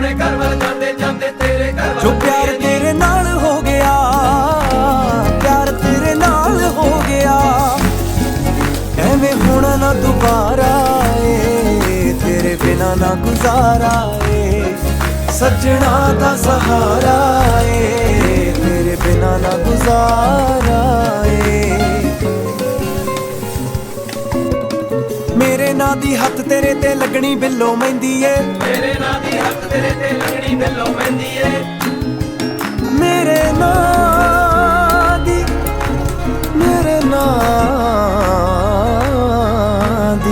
ਆਪਣੇ ਘਰ ਵੱਲ ਜਾਂਦੇ ਜਾਂਦੇ ਤੇਰੇ ਘਰ ਵੱਲ ਜੋ ਪਿਆਰ ਤੇਰੇ ਨਾਲ ਹੋ ਗਿਆ, ਪਿਆਰ ਤੇਰੇ ਨਾਲ ਹੋ ਗਿਆ, ਐਵੇਂ ਹੋਣਾ ਨਾ ਦੁਬਾਰਾ ਏ, ਤੇਰੇ ਬਿਨਾ ਨਾ ਗੁਜ਼ਾਰਾ ਏ, ਸੱਜਣਾ ਦਾ ਸਹਾਰਾ ਏ, ਤੇਰੇ ਬਿਨਾ ਨਾ ਗੁਜ਼ਾਰਾ ਏ। ਮੇਰੇ ਨਾਂ ਦੀ ਹੱਥ ਤੇਰੇ ਤੇ ਲੱਗਣੀ ਬਿੱਲੋ ਮਹਿੰਦੀ ਏ, ਮੇਰੇ ਨਾਂ ਦੀ ਹੱਥ ਤੇਰੇ ਤੇ ਲੱਗਣੀ ਬਿੱਲੋ ਮਹਿੰਦੀ ਏ।